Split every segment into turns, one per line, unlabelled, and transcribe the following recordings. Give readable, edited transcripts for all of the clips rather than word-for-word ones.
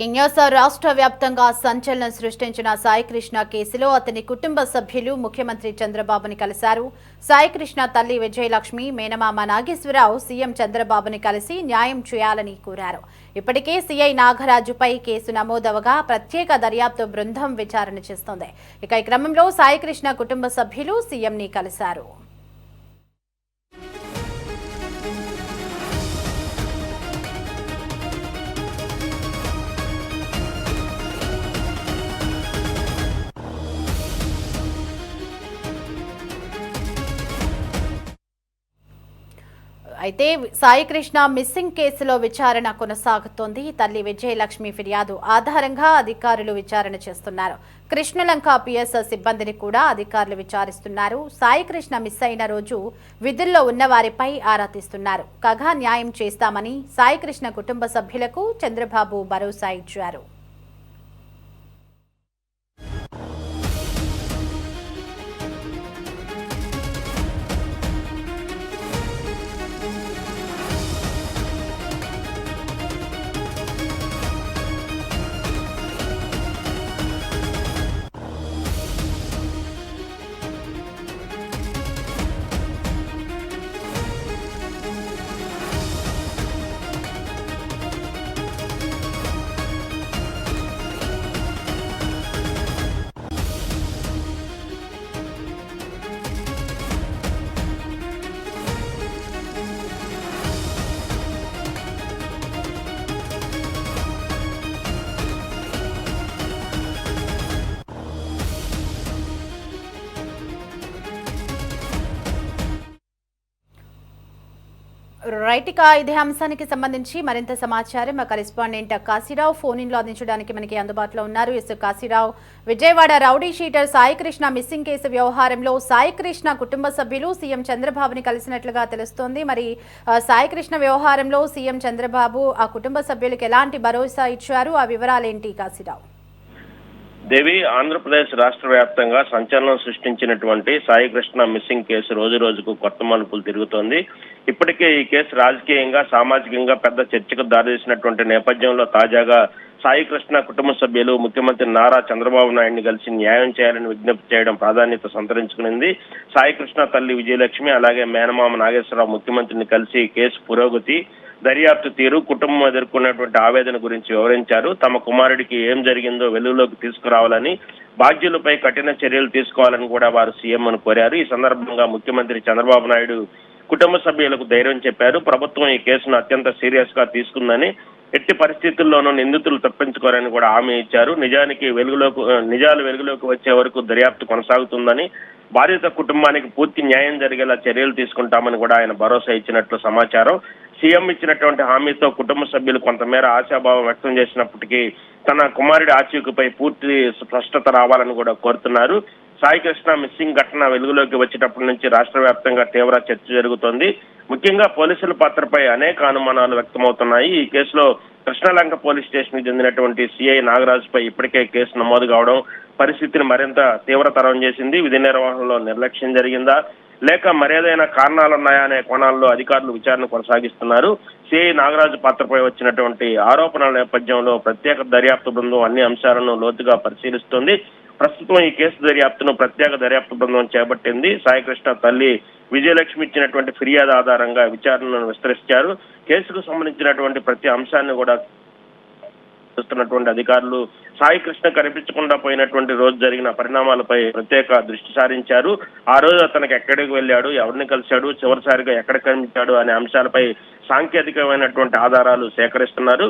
News రాష్ట్ర వ్యాప్తంగా సంచలనం సృష్టించిన సాయికృష్ణ కేసులో అతని కుటుంబ సభ్యులు ముఖ్యమంత్రి చంద్రబాబుని కలిశారు. సాయికృష్ణ తల్లి విజయలక్ష్మి, మేనమామ నాగేశ్వరరావు సీఎం చంద్రబాబుని కలిసి న్యాయం చేయాలని కోరారు. ఇప్పటికే సీఐ నాగరాజుపై కేసు నమోదవగా ప్రత్యేక దర్యాప్తు బృందం విచారణ చేస్తోంది. ఇక ఈ క్రమంలో సాయికృష్ణ కుటుంబ సభ్యులు సీఎంని కలిశారు. అయితే సాయికృష్ణ మిస్సింగ్ కేసులో విచారణ కొనసాగుతోంది. తల్లి విజయలక్ష్మి ఫిర్యాదు ఆధారంగా అధికారులు విచారణ చేస్తున్నారు. కృష్ణలంక పిఎస్ సిబ్బందిని కూడా అధికారులు విచారిస్తున్నారు. సాయికృష్ణ మిస్ అయిన రోజు విధుల్లో ఉన్న వారిపై ఆరా తీస్తున్నారు. కాగా న్యాయం చేస్తామని సాయికృష్ణ కుటుంబ సభ్యులకు చంద్రబాబు భరోసా ఇచ్చారు. రైట్, ఇక ఇదే అంశానికి సంబంధించి మరింత సమాచారం మా కరెస్పాండెంట్ కాశీరావు ఫోన్ ఇన్ లో అందించడానికి మనకి అందుబాటులో ఉన్నారు. S Kasirao, Vijayawada rowdy sheeter Saikrishna missing case వ్యవహారంలో సాయికృష్ణ కుటుంబ సభ్యులు సీఎం చంద్రబాబుని కలిసినట్లుగా తెలుస్తోంది. మరి సాయికృష్ణ వ్యవహారంలో సీఎం చంద్రబాబు ఆ కుటుంబ సభ్యులకు ఎలాంటి భరోసా ఇచ్చారు? ఆ వివరాలేంటి కాశీరావు?
దేవి, ఆంధ్రప్రదేశ్ రాష్ట్ర వ్యాప్తంగా సంచలనం సృష్టించినటువంటి సాయికృష్ణ మిస్సింగ్ కేసు రోజు రోజుకు కొత్త మలుపులు తిరుగుతోంది. ఇప్పటికే ఈ కేసు రాజకీయంగా, సామాజికంగా పెద్ద చర్చకు దారితీసినటువంటి నేపథ్యంలో తాజాగా సాయికృష్ణ కుటుంబ సభ్యులు ముఖ్యమంత్రి నారా చంద్రబాబు నాయుడిని కలిసి న్యాయం చేయాలని విజ్ఞప్తి చేయడం ప్రాధాన్యత సంతరించుకునింది. సాయికృష్ణ తల్లి విజయలక్ష్మి, అలాగే మేనమామ నాగేశ్వరరావు ముఖ్యమంత్రిని కలిసి కేసు పురోగతి, దర్యాప్తు తీరు, కుటుంబం ఎదుర్కొన్నటువంటి ఆవేదన గురించి వివరించారు. తమ కుమారుడికి ఏం జరిగిందో వెలుగులోకి తీసుకురావాలని, బాధ్యులపై కఠిన చర్యలు తీసుకోవాలని కూడా వారు సీఎంను కోరారు. ఈ సందర్భంగా ముఖ్యమంత్రి చంద్రబాబు నాయుడు కుటుంబ సభ్యులకు ధైర్యం చెప్పారు. ప్రభుత్వం ఈ కేసును అత్యంత సీరియస్ గా తీసుకుందని, ఎట్టి పరిస్థితుల్లోనూ నిందితులు తప్పించుకోరని కూడా హామీ ఇచ్చారు. నిజాలు వెలుగులోకి వచ్చే వరకు దర్యాప్తు కొనసాగుతుందని, బాధిత కుటుంబానికి పూర్తి న్యాయం జరిగేలా చర్యలు తీసుకుంటామని కూడా ఆయన భరోసా ఇచ్చినట్లు సమాచారం. సీఎం ఇచ్చినటువంటి హామీతో కుటుంబ సభ్యులు కొంతమేర ఆశాభావం వ్యక్తం చేసినప్పటికీ తన కుమారుడి ఆచూకీపై పూర్తి స్పష్టత రావాలని కూడా కోరుతున్నారు. సాయికృష్ణ మిస్సింగ్ ఘటన వెలుగులోకి వచ్చేటప్పటి నుంచి రాష్ట్ర వ్యాప్తంగా తీవ్ర చర్చ జరుగుతోంది. ముఖ్యంగా పోలీసుల పాత్రపై అనేక అనుమానాలు వ్యక్తమవుతున్నాయి. ఈ కేసులో కృష్ణలంక పోలీస్ స్టేషన్ కి చెందినటువంటి సిఐ నాగరాజుపై ఇప్పటికే కేసు నమోదు కావడం పరిస్థితిని మరింత తీవ్రతరం చేసింది. విధి నిర్వహణలో నిర్లక్ష్యం జరిగిందా, లేక మరేదైనా కారణాలున్నాయా అనే కోణాల్లో అధికారులు విచారణ కొనసాగిస్తున్నారు. సిఐ నాగరాజు పాత్రపై వచ్చినటువంటి ఆరోపణల నేపథ్యంలో ప్రత్యేక దర్యాప్తు బృందం అన్ని అంశాలను లోతుగా పరిశీలిస్తోంది. ప్రస్తుతం ఈ కేసు దర్యాప్తును ప్రత్యేక దర్యాప్తు బృందం చేపట్టింది. సాయికృష్ణ తల్లి విజయలక్ష్మి ఇచ్చినటువంటి ఫిర్యాదు ఆధారంగా విచారణను విస్తరించారు. కేసుకు సంబంధించినటువంటి ప్రతి అంశాన్ని కూడా చూస్తున్నటువంటి అధికారులు సాయికృష్ణ కనిపించకుండా పోయినటువంటి రోజు జరిగిన పరిణామాలపై ప్రత్యేక దృష్టి సారించారు. ఆ రోజు అతనికి ఎక్కడికి వెళ్ళాడు, ఎవరిని కలిశాడు, చివరిసారిగా ఎక్కడ కనిపించాడు అనే అంశాలపై సాంకేతికమైనటువంటి ఆధారాలు సేకరిస్తున్నారు.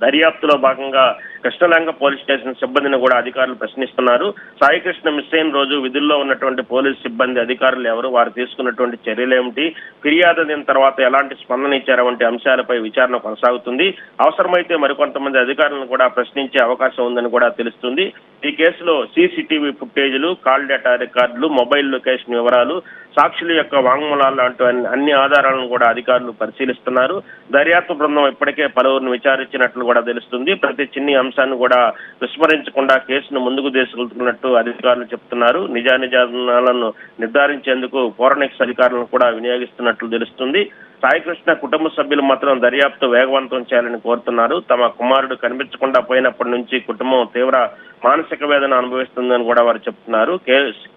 దర్యాప్తులో భాగంగా కృష్ణలంక పోలీస్ స్టేషన్ సిబ్బందిని కూడా అధికారులు ప్రశ్నిస్తున్నారు. సాయికృష్ణ మిస్ అయిన రోజు విధుల్లో ఉన్నటువంటి పోలీస్ సిబ్బంది, అధికారులు ఎవరు, వారు తీసుకున్నటువంటి చర్యలేమిటి, ఫిర్యాదు అయిన తర్వాత ఎలాంటి స్పందన ఇచ్చారు వంటి అంశాలపై విచారణ కొనసాగుతుంది. అవసరమైతే మరికొంతమంది అధికారులను కూడా ప్రశ్నించే అవకాశం ఉందని కూడా తెలుస్తుంది. ఈ కేసులో సీసీటీవీ ఫుటేజీలు, కాల్ డేటా రికార్డులు, మొబైల్ లొకేషన్ వివరాలు, సాక్షుల యొక్క వాంగ్మూలాలు లాంటి అన్ని ఆధారాలను కూడా అధికారులు పరిశీలిస్తున్నారు. దర్యాప్తు బృందం ఇప్పటికే పలువురిని విచారించినట్లు కూడా తెలుస్తుంది. ప్రతి చిన్ని అంశాన్ని కూడా విస్మరించకుండా కేసును ముందుకు తీసుకెళ్తున్నట్టు అధికారులు చెప్తున్నారు. నిజానిజాలను నిర్ధారించేందుకు ఫోరెన్సిక్ అధికారులను కూడా వినియోగిస్తున్నట్లు తెలుస్తుంది. సాయికృష్ణ కుటుంబ సభ్యులు మాత్రం దర్యాప్తు వేగవంతం చేయాలని కోరుతున్నారు. తమ కుమారుడు కనిపించకుండా పోయినప్పటి నుంచి కుటుంబం తీవ్ర మానసిక వేదన అనుభవిస్తుందని కూడా వారు చెప్తున్నారు.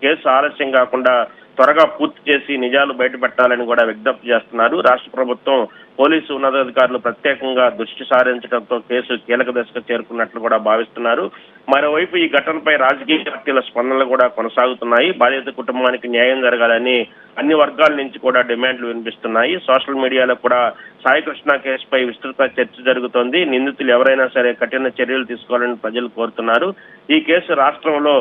కేసు ఆలస్యం కాకుండా త్వరగా పూర్తి చేసి నిజాలు బయటపెట్టాలని కూడా విజ్ఞప్తి చేస్తున్నారు. రాష్ట్ర ప్రభుత్వం, పోలీసు ఉన్నతాధికారులు ప్రత్యేకంగా దృష్టి సారించడంతో కేసు కీలక దశకు చేరుకున్నట్లు కూడా భావిస్తున్నారు. మరోవైపు ఈ ఘటనపై రాజకీయ పార్టీల స్పందనలు కూడా కొనసాగుతున్నాయి. బాధిత కుటుంబానికి న్యాయం జరగాలని అన్ని వర్గాల నుంచి కూడా డిమాండ్లు వినిపిస్తున్నాయి. సోషల్ మీడియాలో కూడా సాయికృష్ణ కేసుపై విస్తృత చర్చ జరుగుతోంది. నిందితులు ఎవరైనా సరే కఠిన చర్యలు తీసుకోవాలని ప్రజలు కోరుతున్నారు. ఈ కేసు రాష్ట్రంలో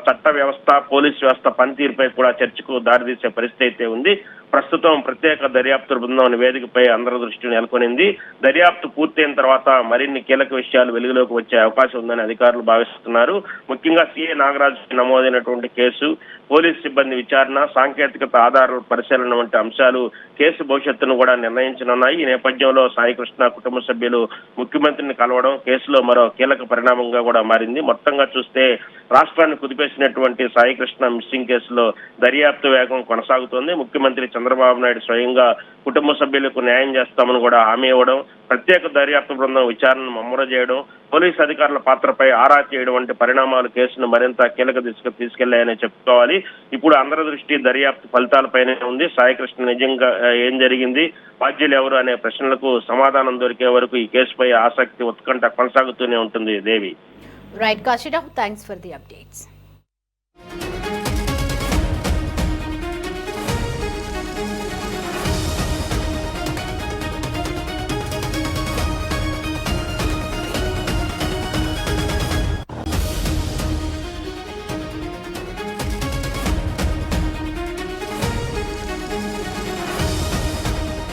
చట్ట వ్యవస్థ, పోలీసు వ్యవస్థ పనితీరుపై కూడా చర్చకు దారితీసే పరిస్థితి అయితే ఉంది. ప్రస్తుతం ప్రత్యేక దర్యాప్తు బృందం నివేదికపై అందరి దృష్టి నెలకొనింది. దర్యాప్తు పూర్తయిన తర్వాత మరిన్ని కీలక విషయాలు వెలుగులోకి వచ్చే అవకాశం ఉందని అధికారులు భావిస్తున్నారు. ముఖ్యంగా సిఐ నాగరాజు నమోదైనటువంటి కేసు, పోలీసు సిబ్బంది విచారణ, సాంకేతికత ఆధారాల పరిశీలన వంటి అంశాలు కేసు భవిష్యత్తును కూడా నిర్ణయించనున్నాయి. ఈ నేపథ్యంలో సాయికృష్ణ కుటుంబ సభ్యులు ముఖ్యమంత్రిని కలవడం కేసులో మరో కీలక పరిణామంగా కూడా మారింది. మొత్తంగా చూస్తే రాష్ట్రాన్ని కుదిపేసినటువంటి సాయికృష్ణ మిస్సింగ్ కేసులో దర్యాప్తు వేగం కొనసాగుతోంది. ముఖ్యమంత్రి చంద్రబాబు నాయుడు స్వయంగా కుటుంబ సభ్యులకు న్యాయం చేస్తామని కూడా హామీ ఇవ్వడం, ప్రత్యేక దర్యాప్తు బృందం విచారణను ముమ్మరం చేయడం, పోలీసు అధికారుల పాత్రపై ఆరా చేయడం వంటి పరిణామాలు కేసును మరింత కీలక దిశగా తీసుకెళ్లాయని చెప్పుకోవాలి. ఇప్పుడు అందరి దృష్టి దర్యాప్తు ఫలితాలపైనే ఉంది. సాయికృష్ణ నిజంగా ఏం జరిగింది, బాధ్యులు ఎవరు అనే ప్రశ్నలకు సమాధానం దొరికే వరకు ఈ కేసుపై ఆసక్తి, ఉత్కంఠ కొనసాగుతూనే ఉంటుంది. Devi.
Right Kashirao, thanks for the updates.